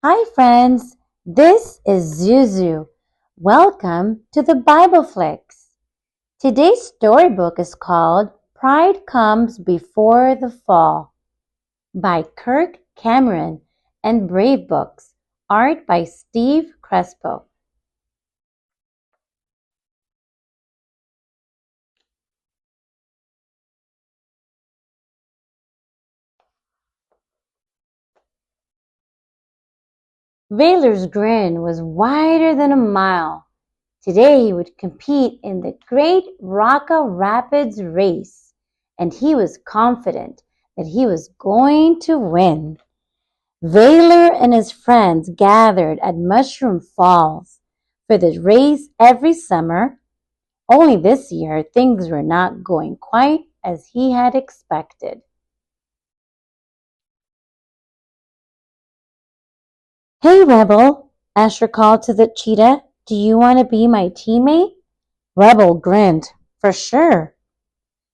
Hi, friends. This is Zuzu. Welcome to the Bible Flicks. Today's storybook is called Pride Comes Before the Fall by Kirk Cameron and Brave Books, art by Steve Crespo. Valor's grin was wider than a mile. Today he would compete in the Great Rocka Rapids race, and he was confident that he was going to win. Valor and his friends gathered at Mushroom Falls for the race every summer. Only this year things were not going quite as he had expected. "Hey, Rebel," Asher called to the cheetah. "Do you want to be my teammate?" Rebel grinned. "For sure."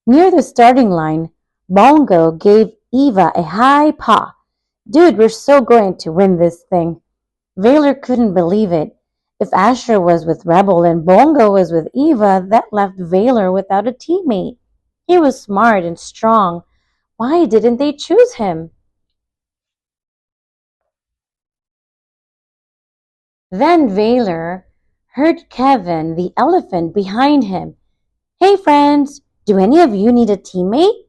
Near the starting line, Bongo gave Eva a high paw. "Dude, we're so going to win this thing." Valor couldn't believe it. If Asher was with Rebel and Bongo was with Eva, that left Valor without a teammate. He was smart and strong. Why didn't they choose him? Then Valor heard Kevin the elephant behind him. "Hey friends, do any of you need a teammate?"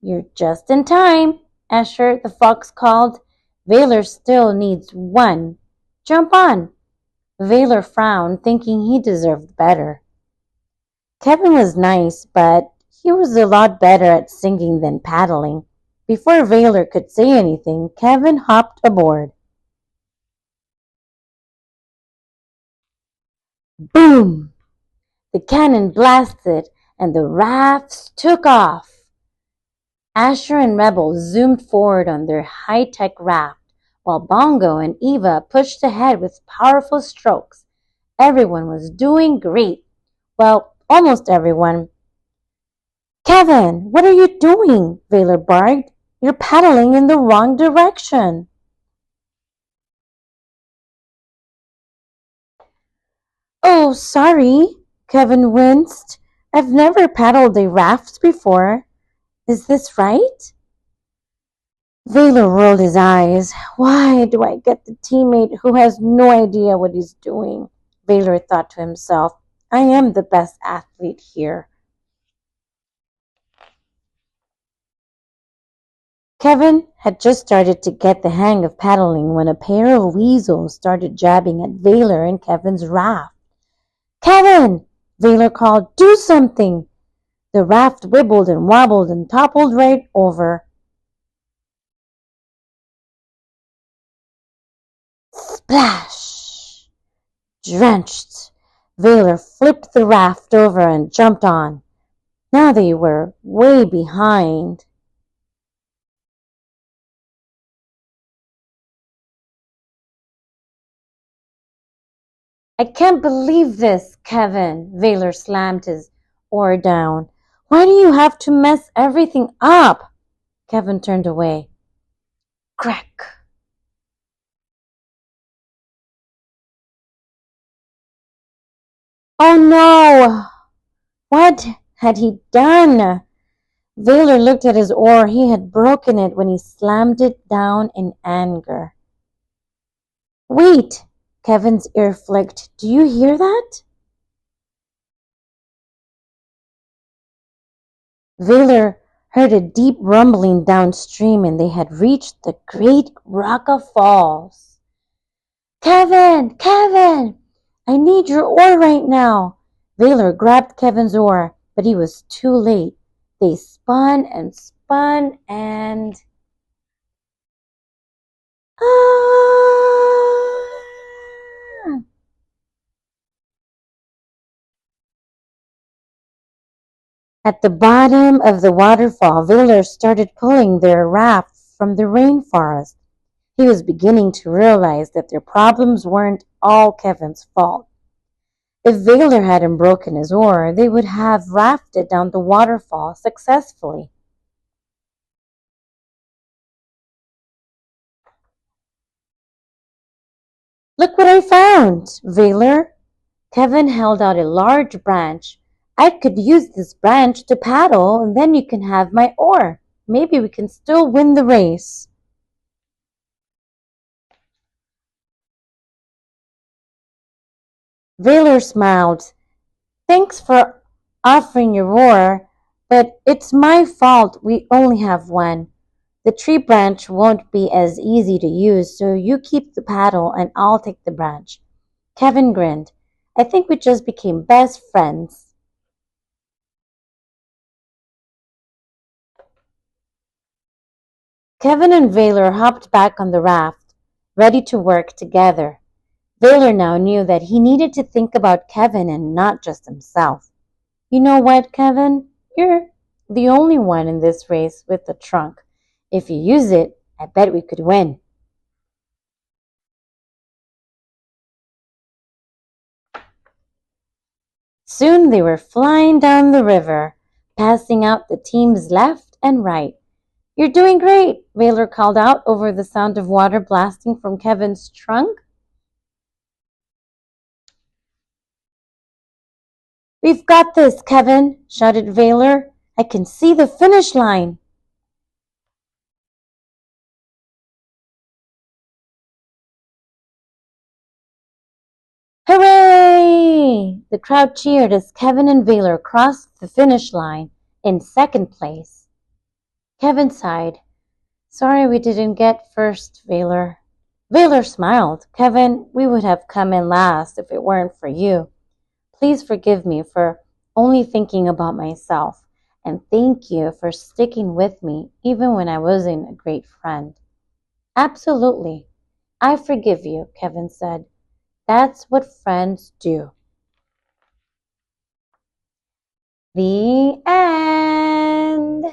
"You're just in time," Asher the fox called. "Valor still needs one. Jump on." Valor frowned, thinking he deserved better. Kevin was nice, but he was a lot better at singing than paddling. Before Valor could say anything, Kevin hopped aboard. Boom! The cannon blasted, and the rafts took off. Asher and Rebel zoomed forward on their high-tech raft, while Bongo and Eva pushed ahead with powerful strokes. Everyone was doing great. Well, almost everyone. "Kevin, what are you doing?" Valor barked. "You're paddling in the wrong direction." "Oh, sorry." Kevin winced. "I've never paddled a raft before. Is this right?" Valor rolled his eyes. "Why do I get the teammate who has no idea what he's doing?" Valor thought to himself. "I am the best athlete here." Kevin had just started to get the hang of paddling when a pair of weasels started jabbing at Valor and Kevin's raft. "Kevin!" Valor called. "Do something!" The raft wibbled and wobbled and toppled right over. Splash! Drenched, Valor flipped the raft over and jumped on. Now they were way behind. "I can't believe this, Kevin." Valor slammed his oar down. "Why do you have to mess everything up?" Kevin turned away. Crack! "Oh no!" What had he done? Valor looked at his oar. He had broken it when he slammed it down in anger. "Wait!" Kevin's ear flicked. "Do you hear that?" Valor heard a deep rumbling downstream, and they had reached the Great Rocka Falls. "Kevin! Kevin! I need your oar right now." Valor grabbed Kevin's oar, but he was too late. They spun and spun and... Ah! At the bottom of the waterfall, Valor started pulling their raft from the rainforest. He was beginning to realize that their problems weren't all Kevin's fault. If Valor hadn't broken his oar, they would have rafted down the waterfall successfully. Look what I found, Valor. Kevin held out a large branch. I could use this branch to paddle, and then you can have my oar. Maybe we can still win the race. Valor smiled. Thanks for offering your oar, but it's my fault we only have one. The tree branch won't be as easy to use, so you keep the paddle and I'll take the branch. Kevin grinned. I think we just became best friends. Kevin and Valor hopped back on the raft, ready to work together. Valor now knew that he needed to think about Kevin and not just himself. You know what, Kevin? You're the only one in this race with the trunk. If you use it, I bet we could win. Soon they were flying down the river, passing out the teams left and right. You're doing great, Valor called out over the sound of water blasting from Kevin's trunk. We've got this, Kevin, shouted Valor. I can see the finish line. Hooray! The crowd cheered as Kevin and Valor crossed the finish line in second place. Kevin sighed. Sorry we didn't get first, Valor. Valor smiled. Kevin, we would have come in last if it weren't for you. Please forgive me for only thinking about myself, and thank you for sticking with me even when I wasn't a great friend. Absolutely. I forgive you, Kevin said. That's what friends do. The end.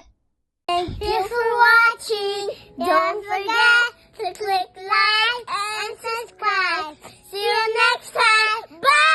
Thank you for watching. Don't forget to click like and subscribe. See you next time. Bye!